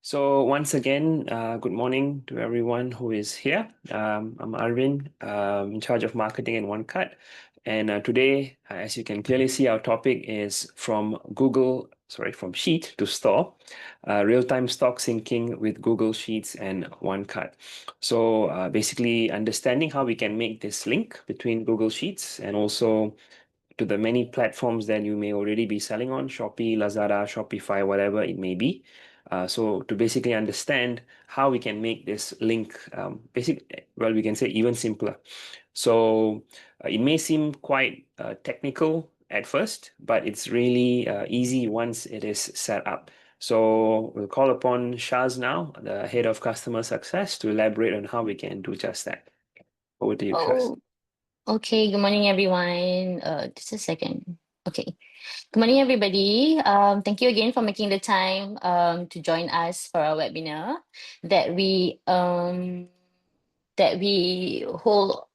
So once again, good morning to everyone who is here. I'm Arvin, in charge of marketing in OneCart. And today, as you can clearly see, our topic is from Sheet to Store, real-time stock syncing with Google Sheets and OneCart. So basically understanding how we can make this link between Google Sheets and also to the many platforms that you may already be selling on, Shopee, Lazada, Shopify, whatever it may be. So to basically understand how we can make this link we can say even simpler. So it may seem quite technical at first, but it's really easy once it is set up. So we'll call upon Shaz now, the head of customer success, to elaborate on how we can do just that. Over to you, Shaz. Oh, okay. Good morning, everyone. Just a second. Okay. Good morning, everybody. Thank you again for making the time to join us for our webinar that we um that we hold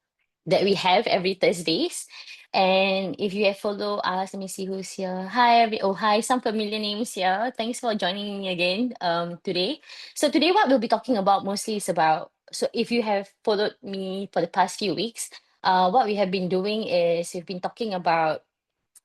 that we have every Thursdays. And if you have followed us, let me see who's here. Hi, some familiar names here. Thanks for joining me again today. So today what we'll be talking about mostly is about, so if you have followed me for the past few weeks, what we have been doing is we've been talking about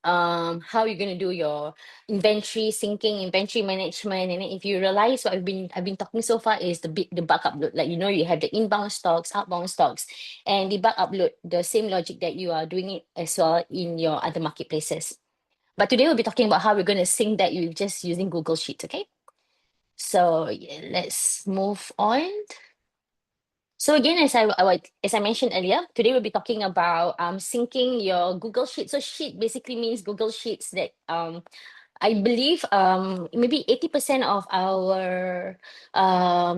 how you're going to do your inventory syncing, inventory management. And then if you realize what I've been talking so far is the bulk upload. Like, you have the inbound stocks, outbound stocks, and the bulk upload, the same logic that you are doing it as well in your other marketplaces. But today we'll be talking about how we're going to sync that you just using Google Sheets. Okay, so yeah, let's move on. So again, as I mentioned earlier, today we'll be talking about syncing your Google Sheet. So sheet basically means Google Sheets that I believe maybe 80% of our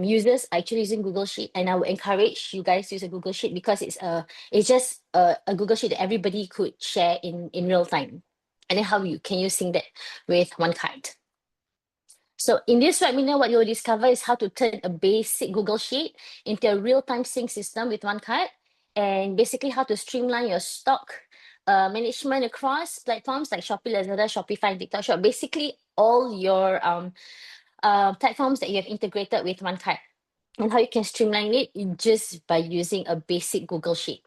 users are actually using Google Sheet, and I would encourage you guys to use a Google Sheet because it's just a Google Sheet that everybody could share in real time. And then how you can you sync that with OneCart. So in this webinar, what you'll discover is how to turn a basic Google Sheet into a real-time sync system with OneCart, and basically how to streamline your stock management across platforms like Shopee, Lazada, Shopify, and TikTok Shop. Basically, all your platforms that you have integrated with OneCart, and how you can streamline it just by using a basic Google Sheet.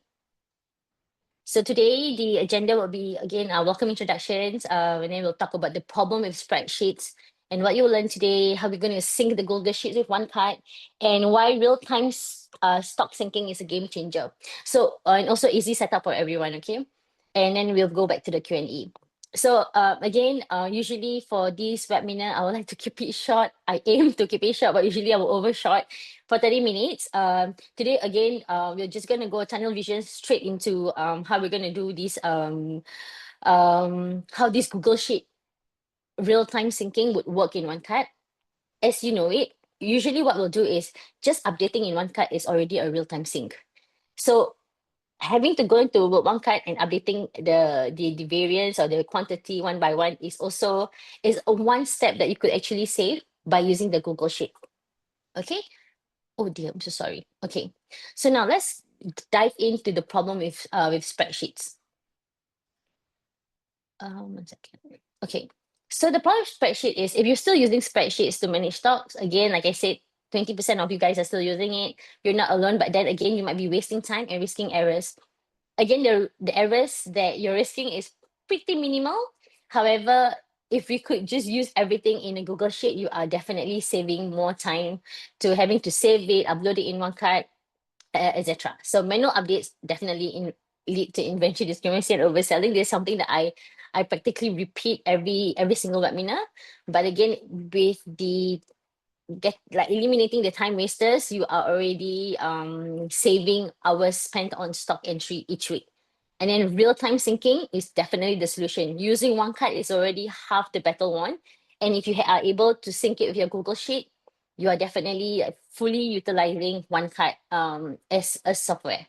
So today, the agenda will be, again, our welcome introductions, and then we'll talk about the problem with spreadsheets and what you'll learn today, how we're going to sync the Google Sheets with OneCart, and why real-time stock syncing is a game changer. So, and also easy setup for everyone, okay? And then we'll go back to the Q&A. So again, usually for this webinar, I would like to keep it short. I aim to keep it short, but usually I will overshot for 30 minutes. Today, again, we're just going to go tunnel vision straight into how we're going to do this, how this Google Sheet real-time syncing would work in OneCart. As you know it, usually what we'll do is just updating in OneCart is already a real-time sync. So having to go into OneCart and updating the variance or the quantity one by one is a one step that you could actually save by using the Google Sheet. Okay. Oh dear, I'm so sorry. Okay, so now let's dive into the problem with spreadsheets. 1 second. Okay, so the problem with spreadsheet is if you're still using spreadsheets to manage stocks, again, like I said, 20% of you guys are still using it. You're not alone, but then again, you might be wasting time and risking errors. Again, the errors that you're risking is pretty minimal. However, if we could just use everything in a Google Sheet, you are definitely saving more time to having to save it, upload it in OneCart, etc. So manual updates definitely lead to inventory discrimination and overselling. This is something that I practically repeat every single webinar. But again, with the eliminating the time wasters, you are already saving hours spent on stock entry each week. And then real-time syncing is definitely the solution. Using OneCart is already half the battle won. And if you are able to sync it with your Google Sheet, you are definitely fully utilizing OneCart as a software.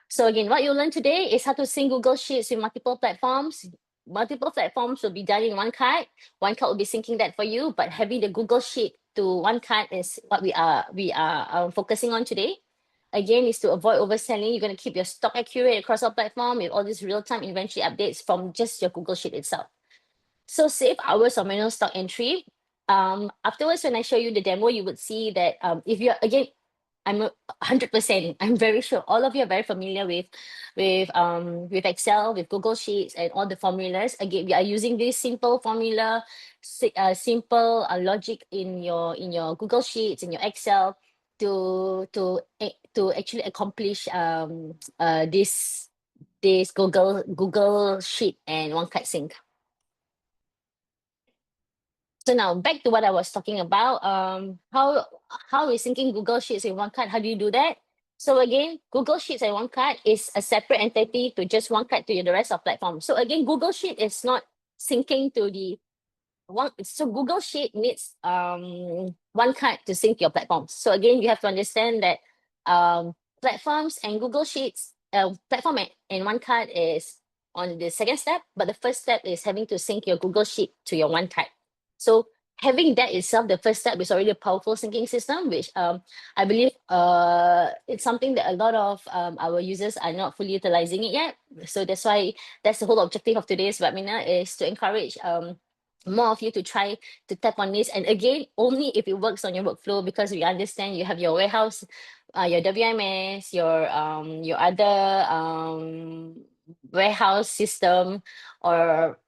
So again, what you'll learn today is how to sync Google Sheets with multiple platforms. Multiple platforms will be done in OneCart. OneCart will be syncing that for you, but having the Google Sheet to OneCart is what we are focusing on today. again, is to avoid overselling. You're going to keep your stock accurate across our platform with all these real-time inventory updates from just your Google Sheet itself. So save hours of manual stock entry. Afterwards, when I show you the demo, you would see that if you're, again, I'm 100%, I'm very sure all of you are very familiar with Excel, with Google Sheets, and all the formulas. Again, we are using this simple formula, simple logic in your Google Sheets, in your Excel, to actually accomplish this Google Sheet and OneCart sync. So now back to what I was talking about. How is syncing Google Sheets in OneCart? How do you do that? So again, Google Sheets and OneCart is a separate entity to just OneCart to the rest of platform. So again, Google Sheet is not syncing to the one. So Google Sheet needs OneCart to sync your platforms. So again, you have to understand that platforms and Google Sheets, platform and OneCart is on the second step, but the first step is having to sync your Google Sheet to your OneCart. So having that itself, the first step is already a powerful syncing system, which I believe it's something that a lot of our users are not fully utilizing it yet. So that's why that's the whole objective of today's webinar, is to encourage more of you to try to tap on this. And again, only if it works on your workflow, because we understand you have your warehouse, your WMS, your other warehouse system, or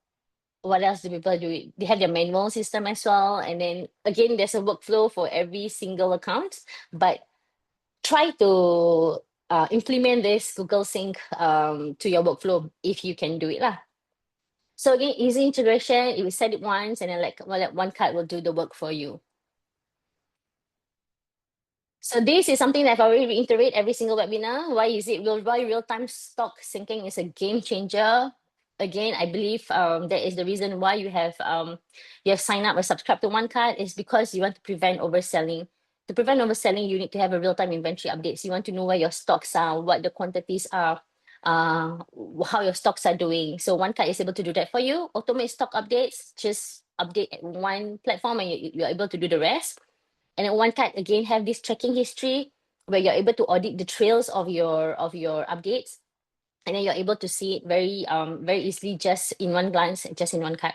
what else do people do? They have their manual system as well. And then again, there's a workflow for every single account, but try to implement this Google Sync to your workflow if you can do it lah. So again, easy integration. If you set it once, and then like OneCart will do the work for you. So this is something that I've already reiterated every single webinar. Why is it why real-time stock syncing is a game changer? Again, I believe that is the reason why you have signed up or subscribed to OneCart, is because you want to prevent overselling. To prevent overselling, you need to have a real-time inventory updates. You want to know where your stocks are, what the quantities are, how your stocks are doing. So OneCart is able to do that for you. Automate stock updates, just update at one platform and you're able to do the rest. And then OneCart again have this tracking history where you're able to audit the trails of your updates, and then you're able to see it very easily, just in one glance, just in OneCart.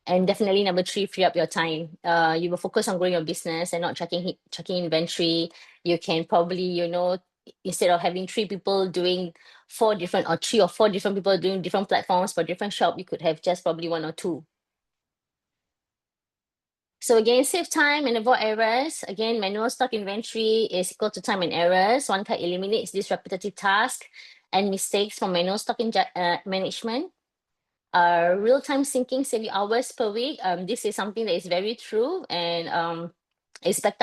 And definitely number 3, free up your time. You will focus on growing your business and not tracking inventory. You can probably, instead of having 3 people doing 4 different, or 3 or 4 different people doing different platforms for different shop, you could have just probably 1 or 2. So again, save time and avoid errors. Again, manual stock inventory is equal to time and errors. OneCart eliminates this repetitive task and mistakes from manual stock management. Real-time syncing save you hours per week. This is something that is very true, and it's back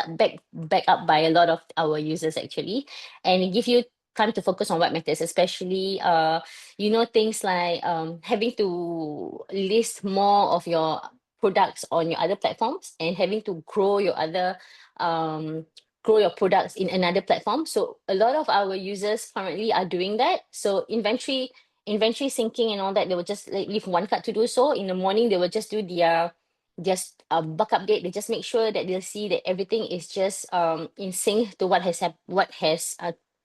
up by a lot of our users actually. And it gives you time to focus on what matters, especially things like having to list more of your products on your other platforms, and having to grow your products in another platform. So a lot of our users currently are doing that. So inventory syncing and all that, they will just leave OneCart to do so. In the morning, they will just do their bug update. They just make sure that they'll see that everything is just in sync to what has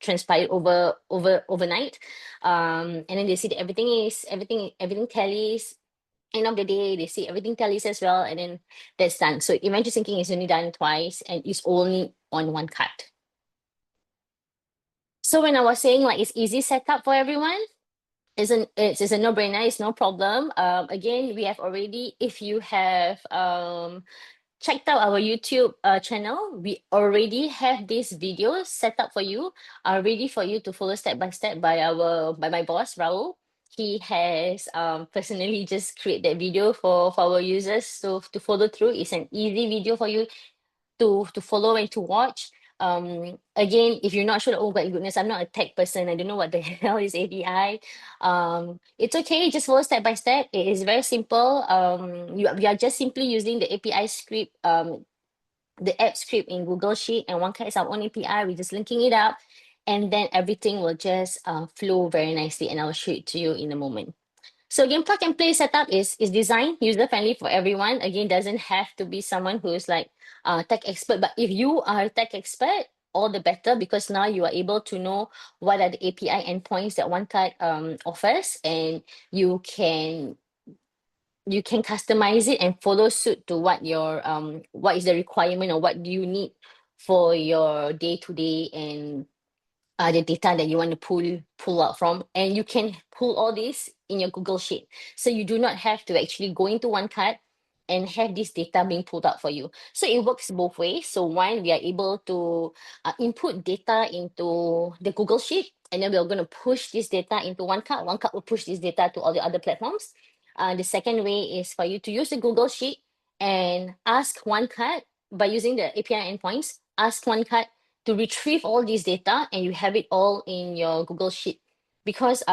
transpired overnight. And then they see that everything tallies. End of the day, they see everything tallies as well, and then that's done. So inventory syncing is only done twice, and it's only on OneCart. So when I was saying like it's easy setup for everyone, it's a no-brainer. It's no problem. Again, we have already, if you have checked out our YouTube channel, we already have this video set up for you, ready for you to follow step by step by my boss Raul. He has personally just create that video for our users to follow through. It's an easy video for you to follow and to watch. Again, if you're not sure, oh my goodness, I'm not a tech person, I don't know what the hell is API. It's okay, just follow step by step. It is very simple. We are just simply using the API script, the app script in Google Sheet, and OneCart is our own API. We're just linking it up, and then everything will just flow very nicely, and I'll show it to you in a moment. So again, plug and play setup is designed user-friendly for everyone. Again, doesn't have to be someone who is like tech expert, but if you are a tech expert, all the better, because now you are able to know what are the API endpoints that OneCart offers, and you can customize it and follow suit to what your what is the requirement, or what do you need for your day to day, and the data that you want to pull out from. And you can pull all this in your Google Sheet, so you do not have to actually go into OneCart and have this data being pulled out for you. So it works both ways. So one, we are able to input data into the Google Sheet, and then we're going to push this data into OneCart. OneCart will push this data to all the other platforms. The second way is for you to use the Google Sheet and ask OneCart, by using the API endpoints, ask OneCart to retrieve all this data, and you have it all in your Google Sheet. Because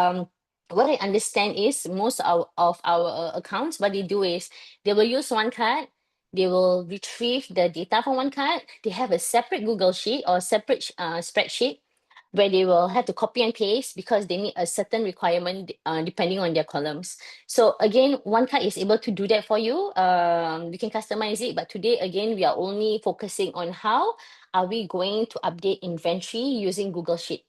what I understand is most of our accounts, what they do is they will use OneCart, they will retrieve the data from OneCart, they have a separate Google Sheet or separate spreadsheet where they will have to copy and paste, because they need a certain requirement depending on their columns. So again, OneCart is able to do that for you. You can customize it, but today again, we are only focusing on how are we going to update inventory using Google Sheet.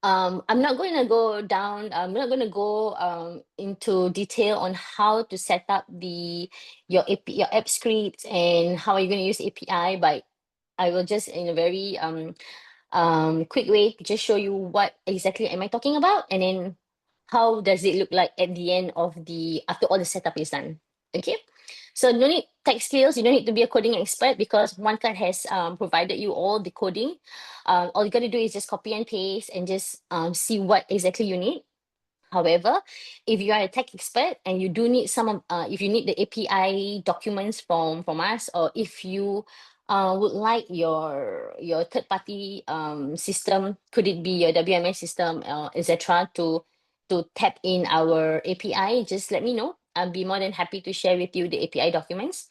I'm not going to go down, I'm not going to go into detail on how to set up your app scripts and how are you going to use API, but I will just, in a very quick way, just show you what exactly am I talking about, and then how does it look like at the end of after all the setup is done. Okay, so no need tech skills, you don't need to be a coding expert, because OneCart has provided you all the coding. All you got to do is just copy and paste and just see what exactly you need. However, if you are a tech expert and you do need if you need the API documents from us, or if you would like your third party system, could it be your WMS system, etc., to tap in our API, just let me know. I'll be more than happy to share with you the API documents.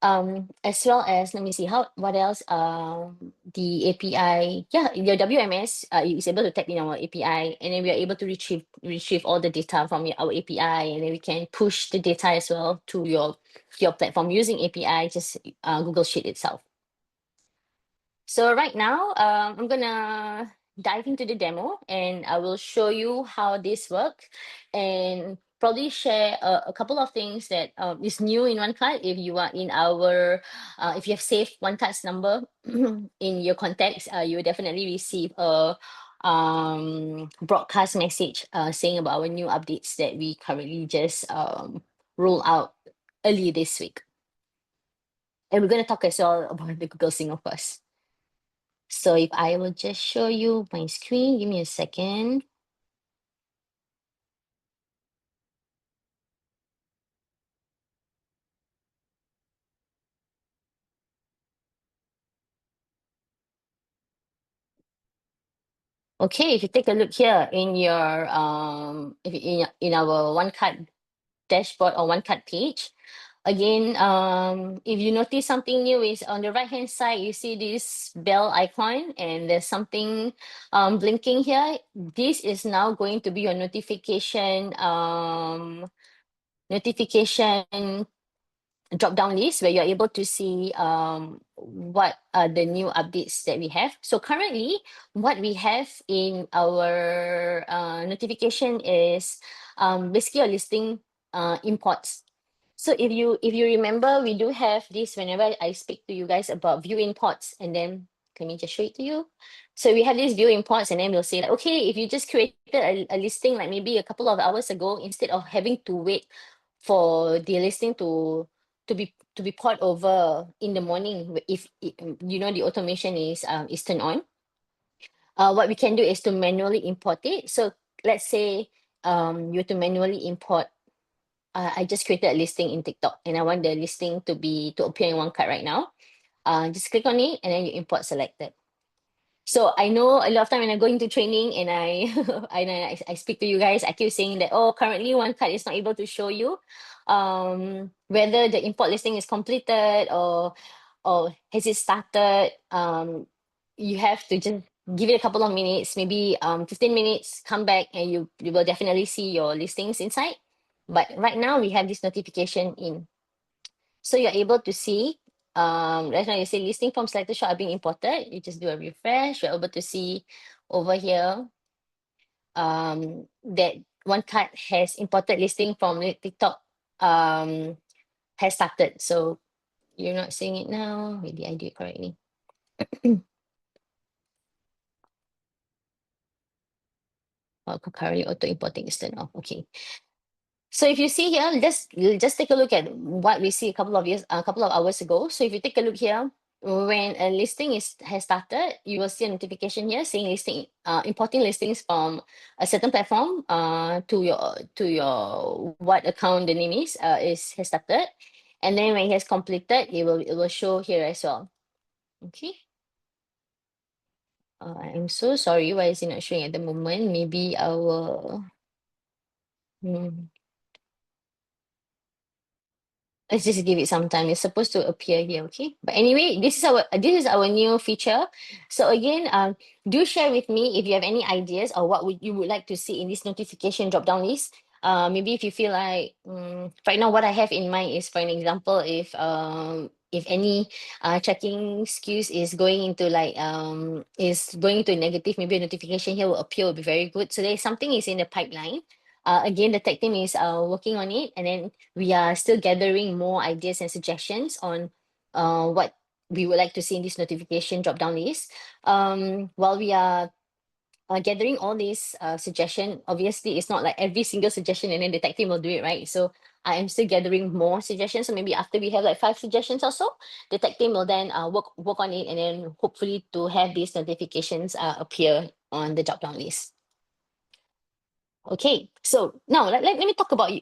As well as, let me see what else. The API, yeah, your WMS is able to tap in our API, and then we are able to retrieve all the data from our API, and then we can push the data as well to your platform using API, just Google Sheet itself. So right now, I'm gonna dive into the demo, and I will show you how this works, and probably share a couple of things that is new in OneCart. If you are in if you have saved OneCart's number in your contacts, you will definitely receive a broadcast message saying about our new updates that we currently just roll out early this week. And we're going to talk as well about the Google Sync, of course. So if I will just show you my screen, give me a second. Okay, if you take a look here in your if in our OneCart dashboard or OneCart page, again, if you notice something new is on the right hand side, you see this bell icon, and there's something blinking here. This is now going to be your notification drop down list, where you're able to see what are the new updates that we have. So currently, what we have in our notification is basically a listing imports. So if you remember, we do have this whenever I speak to you guys about view imports, and then let me just show it to you. So we have this view imports, and then we'll say like, okay, if you just created a listing like maybe a couple of hours ago, instead of having to wait for the listing to be poured over in the morning, if the automation is turned on, what we can do is to manually import it. So let's say you have to manually import. I just created a listing in TikTok, and I want the listing to appear in OneCart right now. Just click on it, and then you import selected. So I know a lot of time when I go into training and I speak to you guys, I keep saying that, oh, currently OneCart is not able to show you whether the import listing is completed or has it started. You have to just give it a couple of minutes, maybe 15 minutes, come back, and you will definitely see your listings inside. But right now we have this notification in. So you're able to see right now you say listing from selected shop are being imported. You just do a refresh. You're able to see over here that OneCart has imported listing from TikTok has started. So you're not seeing it now. Maybe I do it correctly. Currently auto importing is turned off. Okay. So if you see here, just take a look at what we see a couple of hours ago. So if you take a look here, when a listing has started, you will see a notification here saying importing listings from a certain platform to your what account the name is has started, and then when it has completed, it will show here as well. Okay. I'm so sorry. Why is it not showing at the moment? Maybe our. Let's just give it some time. It's supposed to appear here, okay? But anyway, this is our new feature. So again, do share with me if you have any ideas or what you would like to see in this notification drop down list. Maybe if you feel like right now what I have in mind is, for an example, if any tracking SKUs is going into negative, maybe a notification here will appear, will be very good. So there's something is in the pipeline. Again, the tech team is working on it, and then we are still gathering more ideas and suggestions on what we would like to see in this notification drop down list. While we are gathering all these suggestion, obviously it's not like every single suggestion and then the tech team will do it, right? So I am still gathering more suggestions. So maybe after we have like 5 suggestions or so, the tech team will then work on it, and then hopefully to have these notifications appear on the drop down list. Okay, so now let me talk about the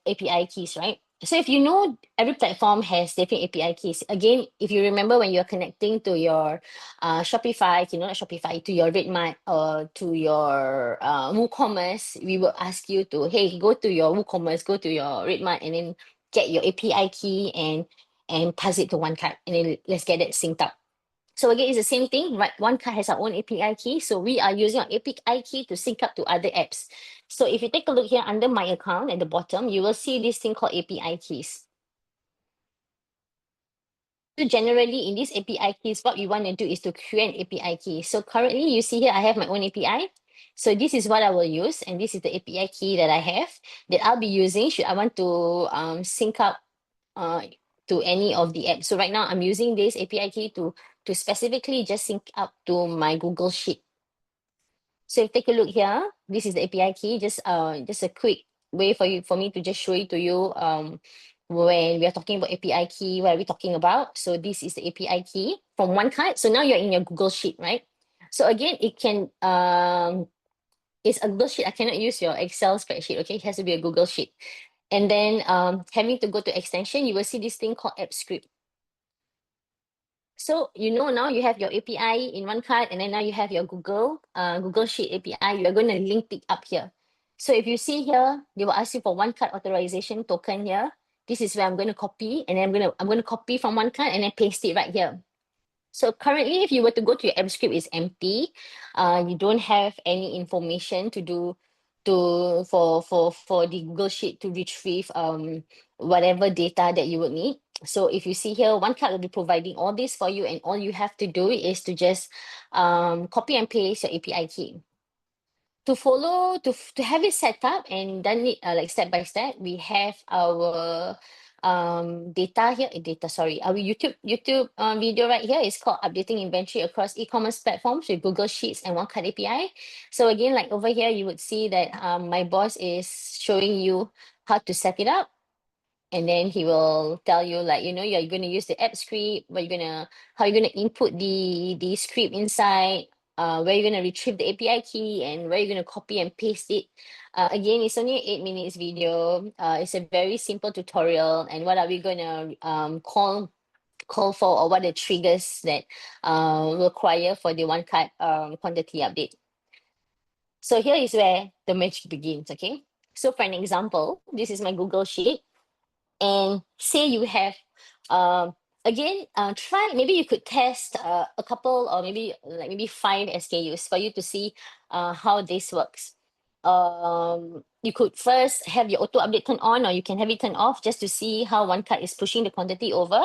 API keys, right? So if you know, every platform has different API keys. Again, if you remember when you're connecting to your Shopify, not Shopify, to your Redmart or to your WooCommerce, we will ask you to, hey, go to your WooCommerce, go to your Redmart, and then get your API key and pass it to OneCart, and then let's get it synced up. So again, it's the same thing, right? OneCart has our own API key. So we are using our API key to sync up to other apps. So if you take a look here under my account at the bottom, you will see this thing called API keys. So generally in these API keys, what we want to do is to create an API key. So currently you see here, I have my own API. So this is what I will use. And this is the API key that I have that I'll be using should I want to sync up to any of the apps. So right now I'm using this API key to specifically just sync up to my Google Sheet. So if you take a look here, this is the API key. Just a quick way for me to just show it to you. When we are talking about API key, what are we talking about? So this is the API key from OneCart. So now you're in your Google Sheet, right? So again, it's a Google Sheet. I cannot use your Excel spreadsheet. Okay, it has to be a Google Sheet. And then having to go to extension, you will see this thing called app script. So now you have your API in OneCart, and then now you have your Google Sheet API. You are going to link it up here. So if you see here, they will ask you for OneCart authorization token here. This is where I'm going to copy, and then I'm going to copy from OneCart and then paste it right here. So currently, if you were to go to your app script, it's empty. You don't have any information for the Google Sheet to retrieve whatever data that you would need. So if you see here, OneCart will be providing all this for you, and all you have to do is to just copy and paste your API key. To have it set up and done it like step by step, we have our our YouTube video right here. Is called updating inventory across e-commerce platforms with Google Sheets and OneCart API. So again, like over here, you would see that my boss is showing you how to set it up, and then he will tell you, like, you're going to use the app script, how you're going to input the script inside, where you're going to retrieve the API key, and where you're going to copy and paste it. Again, it's only an 8 minutes video. It's a very simple tutorial, and what are we going to call for, or what are the triggers that require for the OneCart quantity update. So here is where the magic begins, okay? So for an example, this is my Google Sheet. And say you have again try, maybe you could test a couple, or maybe 5 SKUs for you to see how this works. you could first have your auto update turned on, or you can have it turned off just to see how OneCart is pushing the quantity over.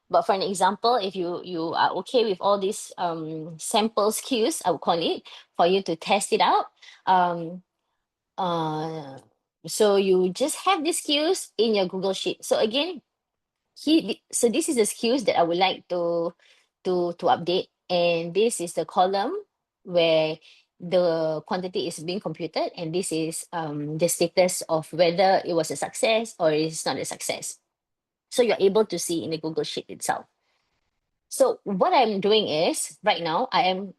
But for an example, if you are okay with all these sample SKUs, I would call it, for you to test it out. Um, uh, so you just have these SKUs in your Google Sheet. So again, so this is the SKUs that I would like to update, and this is the column where the quantity is being computed, and this is the status of whether it was a success or it's not a success. So you're able to see in the Google Sheet itself. So what I'm doing is right now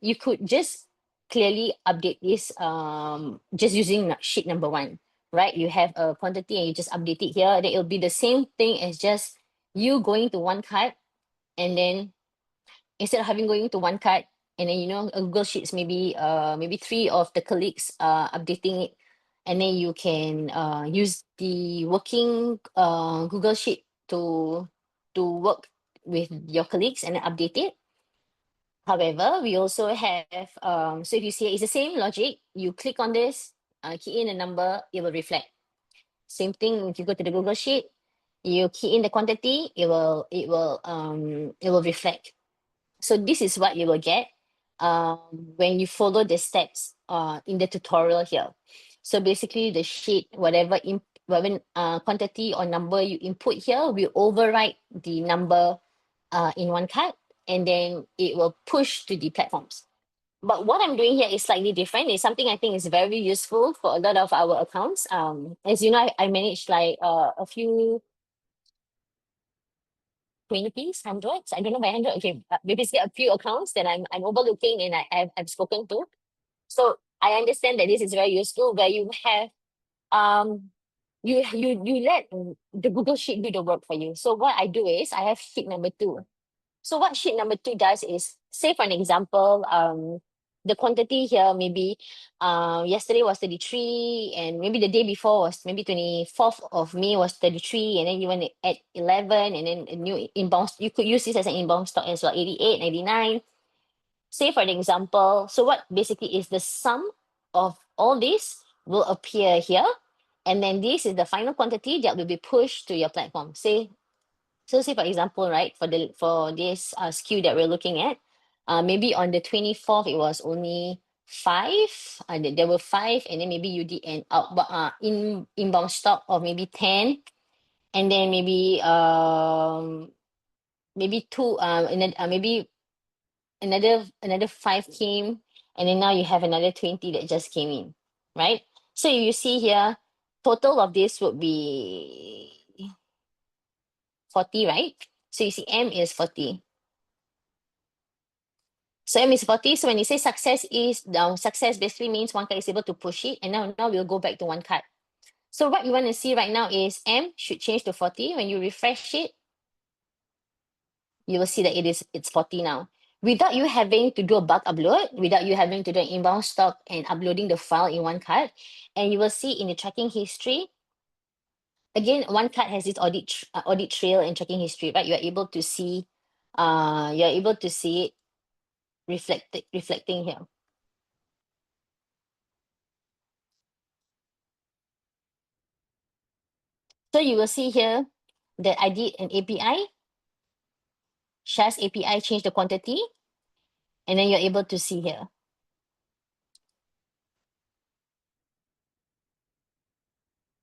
you could just clearly update this just using sheet number one, right? You have a quantity and you just update it here, then it'll be the same thing as just you going to OneCart, and then instead of having going to OneCart, and then a Google Sheets, maybe three of the colleagues updating it, and then you can use the working Google Sheet to work with your colleagues and then update it. However, we also have, so if you see it's the same logic, you click on this, key in a number, it will reflect. Same thing if you go to the Google Sheet, you key in the quantity, it will reflect. So this is what you will get when you follow the steps in the tutorial here. So basically the sheet, whatever quantity or number you input here will overwrite the number in OneCart, and then it will push to the platforms. But what I'm doing here is slightly different. It's something I think is very useful for a lot of our accounts. As you know, I manage like a few 20s, hundreds. I don't know by hundred. Okay, basically a few accounts that I'm overlooking and I've spoken to. So I understand that this is very useful where you have um you let the Google Sheet do the work for you. So what I do is I have sheet number two. So what sheet number two does is, say for an example, the quantity here maybe yesterday was 33, and maybe the day before was maybe 24th of May was 33, and then you want to add 11, and then a new inbound, you could use this as an inbound stock as well, 88, 99. Say for an example, so what basically is the sum of all this will appear here, and then this is the final quantity that will be pushed to your platform. Say for example, right, for this SKU that we're looking at, maybe on the 24th it was only five. There were five, and then maybe you did an inbound stock of maybe 10, and then maybe two and then maybe another five came, and then now you have another 20 that just came in, right? So you see here, total of this would be 40, right? So you see M is 40. So M is 40. So when you say success is now, success basically means OneCart is able to push it. And now we'll go back to OneCart. So what you want to see right now is M should change to 40. When you refresh it, you will see that it's 40 now. Without you having to do a bulk upload, without you having to do an inbound stock and uploading the file in OneCart. And you will see in the tracking history, again, OneCart has this audit trail and tracking history, right? You're able to see it reflecting here. So you will see here that I did an API, Shas API, change the quantity, and then you're able to see here.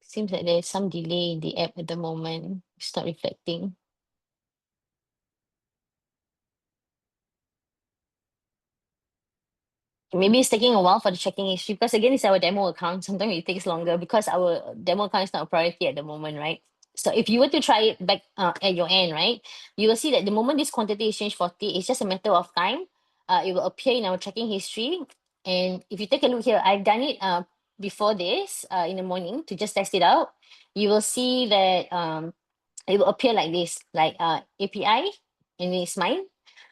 Seems like there's some delay in the app at the moment. It's not reflecting. Maybe it's taking a while for the checking history, because again, it's our demo account. Sometimes it takes longer because our demo account is not a priority at the moment, right? So if you were to try it back at your end, right, you will see that the moment this quantity is changed 40, it's just a matter of time. It will appear in our tracking history. And if you take a look here, I've done it before this in the morning to just test it out. You will see that it will appear like this, like API, and it's mine.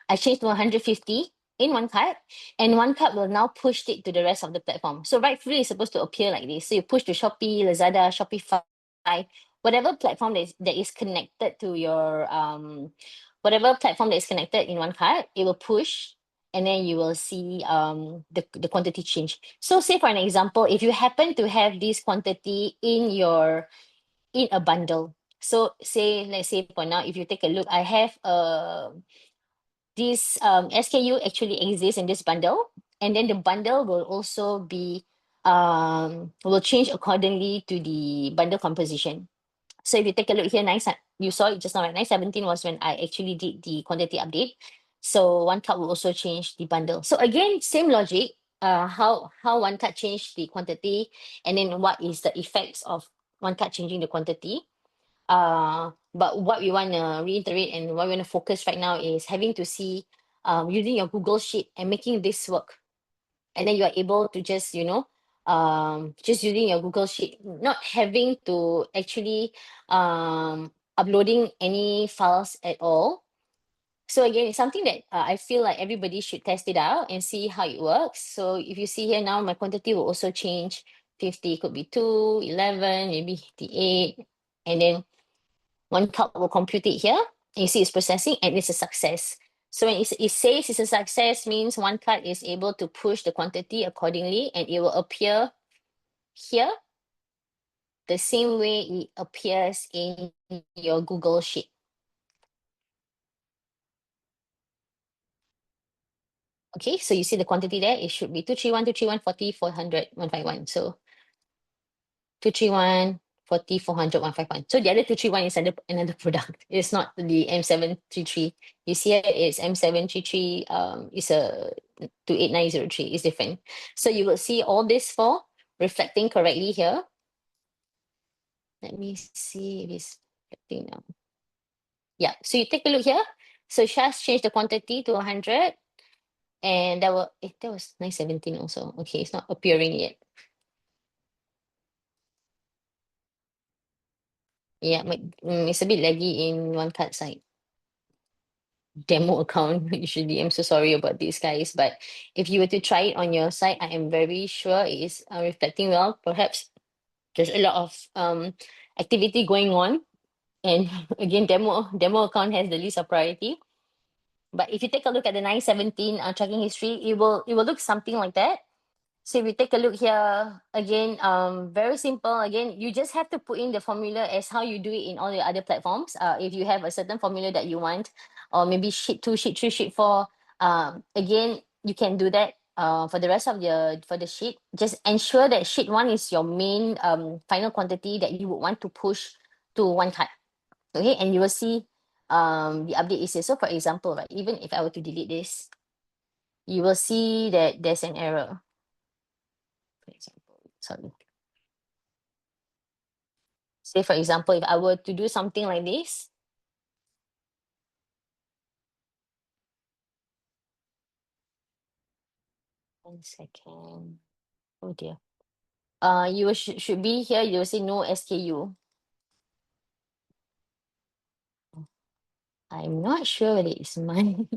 I changed to 150 in OneCart, and OneCart will now push it to the rest of the platform. So rightfully, it's supposed to appear like this. So you push to Shopee, Lazada, Shopify, whatever platform that is connected to your whatever platform that is connected in OneCart, it will push. and then you will see the quantity change. So say for an example, if you happen to have this quantity in a bundle. So say, let's say for now, if you take a look, I have this SKU actually exists in this bundle, and then the bundle will also be will change accordingly to the bundle composition. So if you take a look here, you saw it just now, right? 917 was when I actually did the quantity update. So one card will also change the bundle. So again, same logic. How one card changed the quantity, and then what is the effects of one card changing the quantity. But what we want to reiterate and what we want to focus right now is having to see using your Google Sheet and making this work. And then you are able to just, just using your Google Sheet, not having to actually uploading any files at all. So again, it's something that I feel like everybody should test it out and see how it works. So if you see here now, my quantity will also change. 50 could be 2, 11, maybe 88. And then OneCart will compute it here. And you see it's processing and it's a success. So when it says it's a success, means OneCart is able to push the quantity accordingly, and it will appear here the same way it appears in your Google Sheet. Okay, so you see the quantity there, it should be 231, 231, 40, 400, 151. So 231, 40, 400, 151. So the other 231 is another product. It's not the M733. You see here, it's M733, it's a 28903, it's different. So you will see all this four reflecting correctly here. Let me see if it's reflecting now. Yeah, so you take a look here. So Shaz changed the quantity to 100, and that was 917 also. Okay, it's not appearing yet. Yeah, it's a bit laggy in OneCart side. Demo account usually. I'm so sorry about this, guys. But if you were to try it on your side, I am very sure it is reflecting well. Perhaps there's a lot of activity going on. And again, demo account has the least of priority. But if you take a look at the 917 tracking history, it will look something like that. So if we take a look here, again, very simple. Again, you just have to put in the formula as how you do it in all your other platforms. If you have a certain formula that you want, or maybe sheet 2, sheet 3, sheet 4, again, you can do that for the rest of for the sheet. Just ensure that sheet 1 is your main final quantity that you would want to push to one card. Okay, and you will see the update is here. So for example, right, even if I were to delete this, you will see that there's an error. For example, sorry. Say for example, if I were to do something like this, one second. Oh dear. Should be here. You will see no SKU. I'm not sure whether it's mine.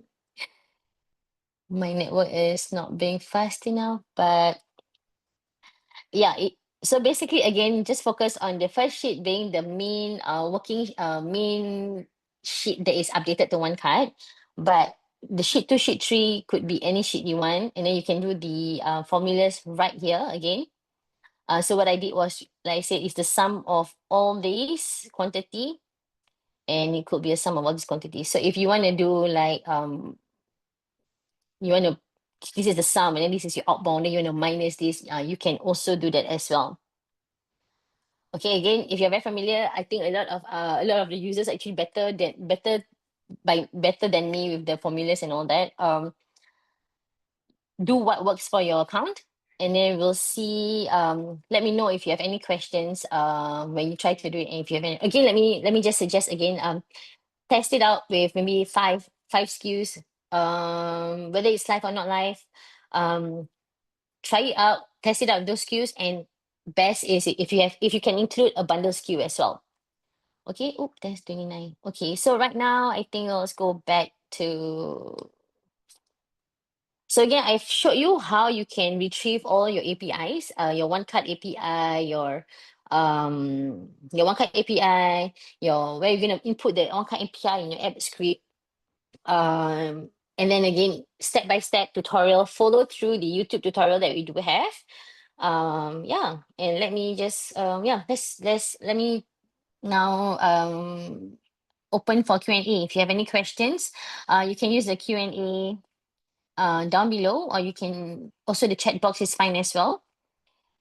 My network is not being fast enough, but yeah, so basically again, just focus on the first sheet being the main working main sheet that is updated to one card. But the sheet 2, sheet 3 could be any sheet you want, and then you can do the formulas right here again. So what I did was, like I said, it's the sum of all these quantity, and it could be a sum of all these quantities. So if you want to do like you want to, this is the sum, and then this is your outbound, then you want to minus this, you can also do that as well. Okay, again, if you're very familiar, I think a lot of the users actually better than me with the formulas and all that. Do what works for your account, and then we'll see. Let me know if you have any questions when you try to do it. And if you have any, again, let me just suggest again, test it out with maybe five SKUs, whether it's live or not live. Try it out, test it out with those SKUs, and best is if you can include a bundle SKU as well. Okay, oh, that's 29. Okay, so right now I think let's go back to. So again, I've showed you how you can retrieve all your APIs, your OneCart API, your OneCart API, where you're gonna input the OneCart API in your app script. And then again, step-by-step tutorial, follow through the YouTube tutorial that we do have. Yeah, and let me just let me now open for Q&A. If you have any questions, you can use the Q&A down below, or you can also, the chat box is fine as well.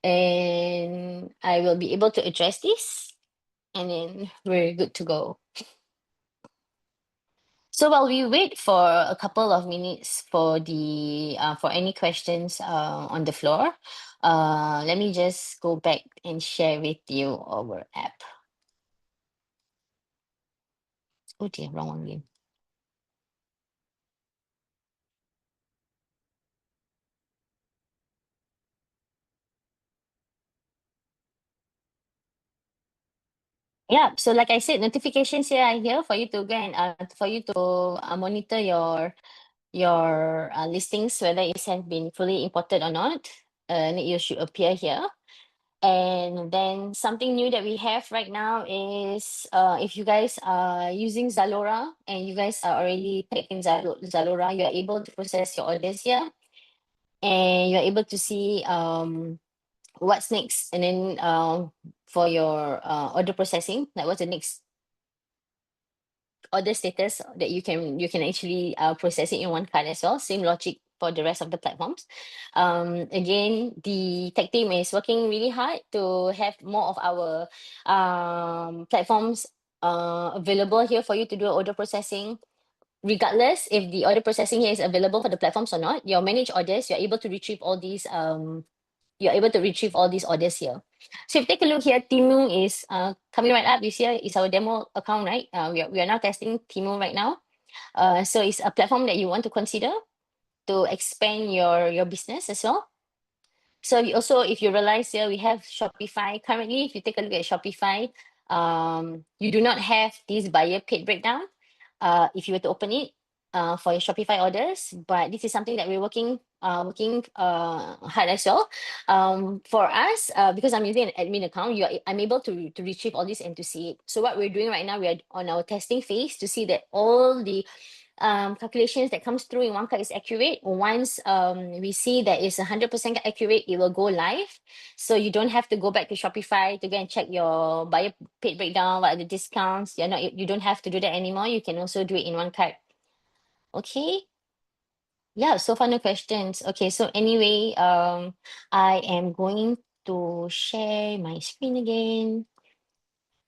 And I will be able to address this, and then we're good to go. So while we wait for a couple of minutes for the for any questions on the floor, let me just go back and share with you our app. Oh dear, wrong one again. Yeah, so like I said, notifications here are here for you to go and for you to monitor your listings, whether it has been fully imported or not. And it should appear here. And then something new that we have right now is if you guys are using Zalora and you guys are already tagged in Zalora, you are able to process your orders here, and you're able to see what's next, and then for your order processing, like what's the next order status that you can actually process it in OneCart as well. Same logic for the rest of the platforms. Again, the tech team is working really hard to have more of our platforms available here for you to do order processing. Regardless if the order processing here is available for the platforms or not, your managed orders, you're able to retrieve all these orders here. So if you take a look here, Timu is coming right up. This here is our demo account, right? We are now testing Timu right now. So it's a platform that you want to consider to expand your business as well. So we also, if you realize here, we have Shopify. Currently, if you take a look at Shopify, you do not have this buyer paid breakdown if you were to open it for your Shopify orders. But this is something that we're working hard as well. For us, because I'm using an admin account, I'm able to retrieve all this and to see it. So what we're doing right now, we are on our testing phase to see that all the calculations that comes through in OneCart is accurate. Once we see that it's 100% accurate, it will go live. So you don't have to go back to Shopify to go and check your buyer paid breakdown, what are the discounts. You don't have to do that anymore. You can also do it in OneCart. Okay. Yeah, so far no questions. Okay, so anyway, I am going to share my screen again.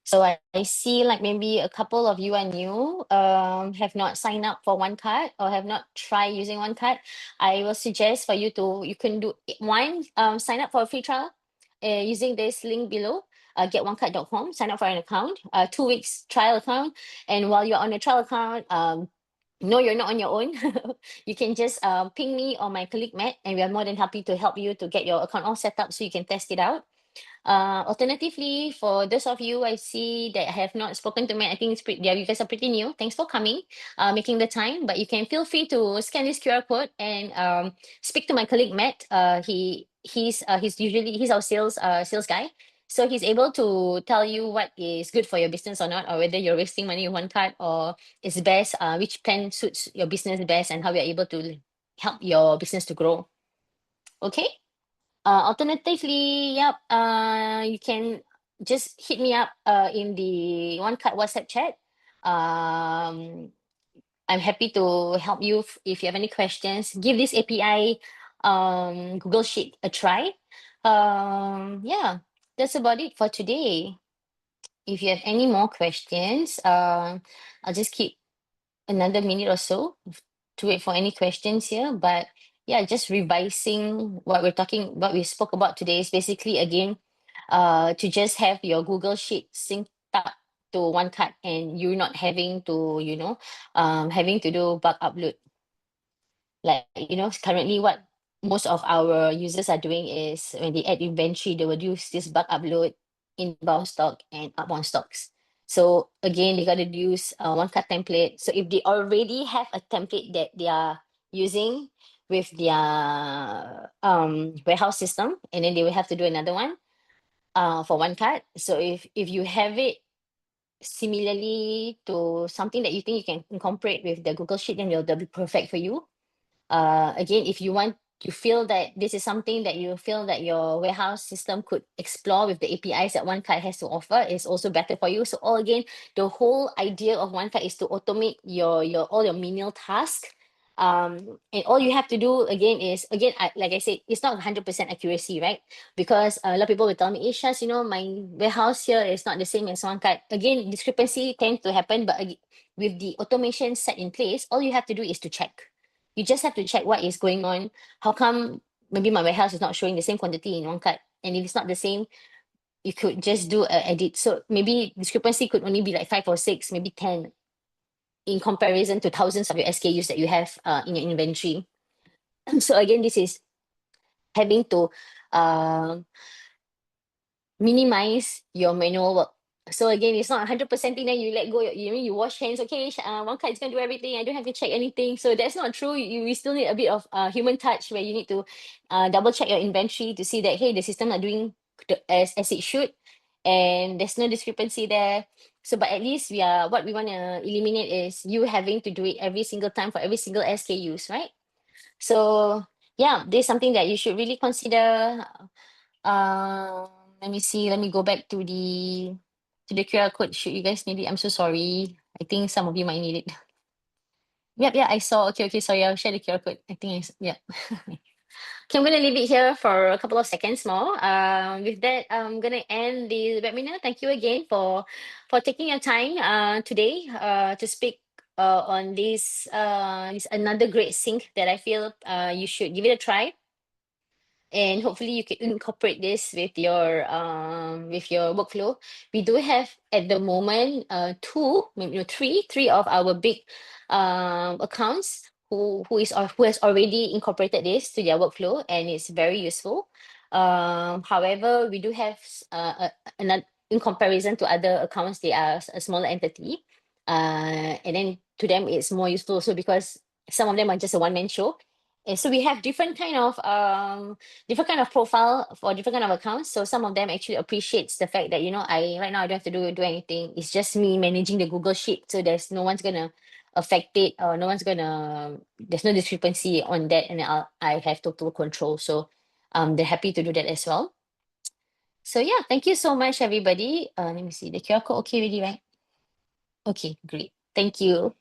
So I see like maybe a couple of you are new, have not signed up for OneCart or have not tried using OneCart. I will suggest for you can do one, sign up for a free trial using this link below, getoneCart.com, sign up for an account, 2 weeks trial account. And while you're on a trial account, no, you're not on your own. You can just ping me or my colleague Matt, and we are more than happy to help you to get your account all set up so you can test it out. Alternatively, for those of you I see that have not spoken to me, I think yeah, you guys are pretty new. Thanks for coming, making the time. But you can feel free to scan this QR code and speak to my colleague Matt. He's our sales guy. So he's able to tell you what is good for your business or not, or whether you're wasting money on one card or it's best, which plan suits your business best, and how you're able to help your business to grow. Okay. Alternatively, yep, you can just hit me up in the OneCart WhatsApp chat. I'm happy to help you if you have any questions. Give this API Google Sheet a try. Yeah, that's about it for today. If you have any more questions, I'll just keep another minute or so to wait for any questions here. But yeah, just revising what we spoke about today is basically again to just have your Google Sheet synced up to OneCart, and you're not having to having to do bulk upload. Like currently what most of our users are doing is when they add inventory, they will use this bulk upload, inbound stock and outbound stocks. So again, they got to use OneCart template. So if they already have a template that they are using with their warehouse system, and then they will have to do another one for OneCart. So if you have it similarly to something that you think you can incorporate with the Google Sheet, then they'll be perfect for you. Again, if you feel that this is something that you feel that your warehouse system could explore with the APIs that OneCart has to offer, is also better for you. So all again, the whole idea of OneCart is to automate your all your menial tasks. And all you have to do again is, again, like I said, it's not 100% accuracy, right? Because a lot of people will tell me, Ishas, my warehouse here is not the same as OneCart. Again, discrepancy tends to happen, but with the automation set in place, all you have to do is to check. You just have to check what is going on. How come maybe my warehouse is not showing the same quantity in OneCart? And if it's not the same, you could just do an edit. So maybe discrepancy could only be like 5 or 6, maybe 10, in comparison to thousands of your SKUs that you have in your inventory. So again, this is having to minimize your manual work. So again, it's not 100% thing, then you let go, you wash hands, okay, OneCart is going to do everything, I don't have to check anything. So that's not true. We still need a bit of human touch, where you need to double check your inventory to see that, hey, the system are doing as it should, and there's no discrepancy there. So, but at least what we want to eliminate is you having to do it every single time for every single SKUs, right? So yeah, this is something that you should really consider. Let me see. Let me go back to the QR code. Should you guys need it? I'm so sorry. I think some of you might need it. Yep, yeah, I saw. Okay, sorry. I'll share the QR code. I think yeah. Okay, I'm gonna leave it here for a couple of seconds more. With that, I'm gonna end the webinar. Thank you again for taking your time today to speak on this another great sync that I feel you should give it a try. And hopefully you can incorporate this with your workflow. We do have at the moment two, maybe three of our big accounts who has already incorporated this to their workflow, and it's very useful. However, we do have another, in comparison to other accounts, they are a smaller entity, and then to them it's more useful also because some of them are just a one-man show. And so we have different kind of profile for different kind of accounts. So some of them actually appreciates the fact that, I right now I don't have to do anything. It's just me managing the Google Sheet. So there's no one's gonna affect it, or there's no discrepancy on that, and I have total control. So they're happy to do that as well. So yeah, thank you so much, everybody. Let me see the QR code. Okay, ready, right? Okay, great. Thank you.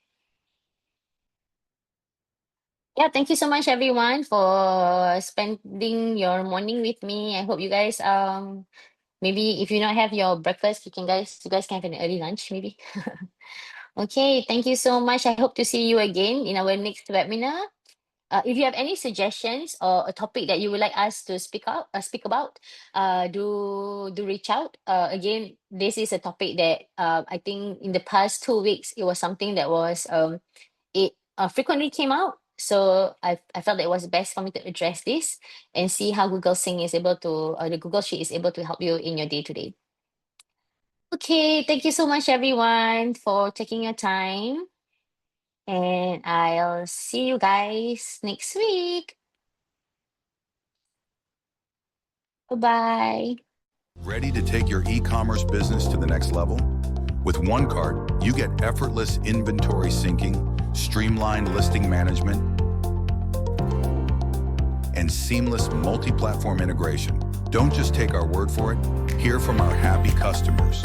Yeah, thank you so much, everyone, for spending your morning with me. I hope you guys maybe if you not have your breakfast, you guys can have an early lunch maybe. Okay, thank you so much. I hope to see you again in our next webinar. If you have any suggestions or a topic that you would like us to speak about, do reach out. Again, this is a topic that I think in the past 2 weeks it was something that was it frequently came out. So I felt that it was best for me to address this and see how Google Sync is able to, the Google Sheet is able to help you in your day-to-day. Okay, thank you so much, everyone, for taking your time. And I'll see you guys next week. Bye-bye. Ready to take your e-commerce business to the next level? With OneCart, you get effortless inventory syncing, streamlined listing management, and seamless multi-platform integration. Don't just take our word for it, hear from our happy customers.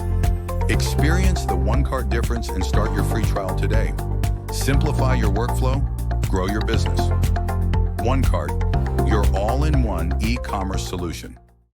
Experience the OneCart difference and start your free trial today. Simplify your workflow, grow your business. OneCart, your all-in-one e-commerce solution.